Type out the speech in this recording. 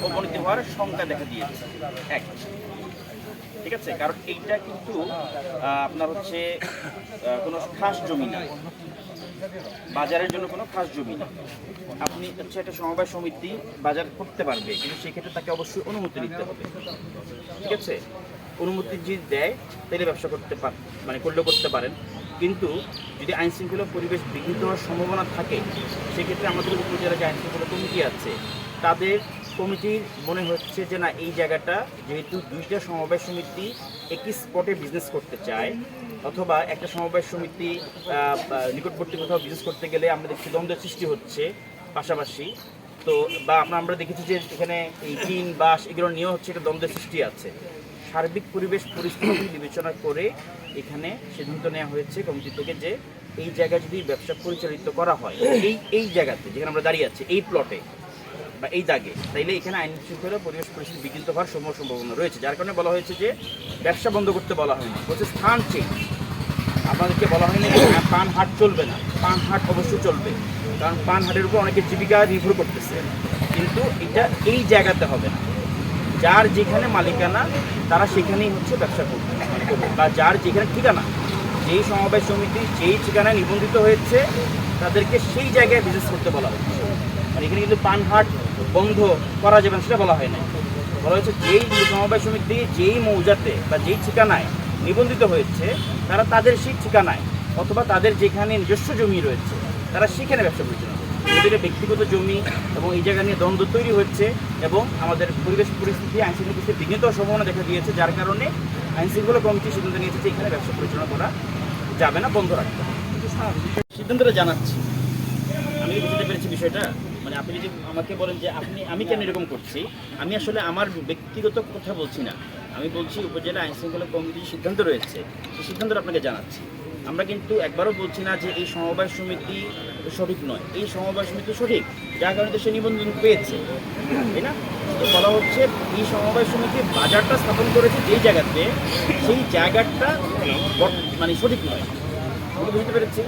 অবনতি হওয়ার শঙ্কা দেখা দিয়েছে। এক, ঠিক আছে, কারণ এইটা কিন্তু আপনার হচ্ছে কোনো খাস জমি না, বাজারের জন্য কোনো খাস জমি না। আপনি হচ্ছে একটা সমবায় সমিতি বাজার করতে পারবে, কিন্তু সেক্ষেত্রে তাকে অবশ্যই অনুমতি নিতে হবে, ঠিক আছে। অনুমতি যদি দেয় তাহলে ব্যবসা করতে মানে করলেও করতে পারেন, কিন্তু যদি আইন শৃঙ্খলা পরিবেশ বিঘ্নিত হওয়ার সম্ভাবনা থাকে সেক্ষেত্রে আমাদের উপজেলা যে আইন শৃঙ্খলা কমিটি আছে তাদের কমিটির মনে হচ্ছে যে না, এই জায়গাটা যেহেতু দুইটা সমবায় সমিতি একই স্পটে বিজনেস করতে চায়, অথবা একটা সমবায় সমিতি নিকটবর্তী কোথাও বিজনেস করতে গেলে আমরা দেখছি দ্বন্দ্বের সৃষ্টি হচ্ছে পাশাপাশি, তো বা আমরা দেখেছি যে এখানে এই টিন বাস এগুলো নিয়েও হচ্ছে একটা দ্বন্দ্বের সৃষ্টি আছে। সার্বিক পরিবেশ পরিস্থিতি বিবেচনা করে এখানে সিদ্ধান্ত নেওয়া হয়েছে কমিটি থেকে যে এই জায়গায় যদি ব্যবসা পরিচালিত করা হয় এই জায়গাতে যেখানে আমরা দাঁড়িয়ে আছি এই প্লটে বা এই দাগে, তাইলে এখানে আইন শৃঙ্খলা পরিবেশ পরিস্থিতি বিঘ্নিত হওয়ার সম্ভাবনা রয়েছে। যার কারণে বলা হয়েছে যে ব্যবসা বন্ধ করতে বলা হয়নি, বলছে স্থান চেঞ্জ। আপনাদেরকে বলা হয়নি যে পান হাট চলবে না, পান হাট অবশ্যই চলবে, কারণ পান হাটের উপর অনেকে জীবিকা নির্ভর করতেছে, কিন্তু এটা এই জায়গাতে হবে না। যার যেখানে মালিকানা তারা সেখানেই হচ্ছে ব্যবসা করবে, বা যার যেখানে ঠিকানা, যেই সমবায় সমিতি যেই ঠিকানায় নিবন্ধিত হয়েছে তাদেরকে সেই জায়গায় বিজনেস করতে বলা হচ্ছে। মানে এখানে কিন্তু পানহাট বন্ধ করা যাবে না সেটা বলা হয় না, বলা হয়েছে যেই সমবায় সমিতি যেই মৌজাতে বা যেই ঠিকানায় নিবন্ধিত হয়েছে তারা তাদের সেই ঠিকানায় অথবা তাদের যেখানে নিজস্ব জমি রয়েছে তারা সেখানে ব্যবসা পরিচালনা করবে। এদের ব্যক্তিগত জমি এবং এই জায়গা নিয়ে দ্বন্দ্ব তৈরি হচ্ছে এবং আমাদের পরিবেশ পরিস্থিতি আইন শৃঙ্খলা পরিস্থিতি বিঘ্নিত হওয়ার সম্ভাবনা দেখা দিয়েছে, যার কারণে আইন শৃঙ্খলা কমিটি সিদ্ধান্ত নিয়েছে যে এখানে ব্যবসা পরিচালনা করা যাবে না, বন্ধ রাখতে হবে। সিদ্ধান্তটা জানাচ্ছি, আমি বুঝতে পেরেছি বিষয়টা। মানে আপনি যদি আমাকে বলেন যে আমি কেন এরকম করছি, আমি আসলে আমার ব্যক্তিগত কথা বলছি না, আমি বলছি উপজেলা আইন শৃঙ্খলা কমিটির সিদ্ধান্ত রয়েছে, সেই সিদ্ধান্তটা আপনাকে জানাচ্ছি। আমরা কিন্তু একবারও বলছি না যে এই সমবায় সমিতি সঠিক নয়, এই সমবায় সমিতি সঠিক, যার কারণে সে নিবন্ধন পেয়েছে, তাই না? তো বলা হচ্ছে এই সমবায় সমিতি বাজারটা স্থাপন করেছে যেই জায়গাতে, সেই জায়গাটা মানে সঠিক নয়। বুঝতে পেরেছি।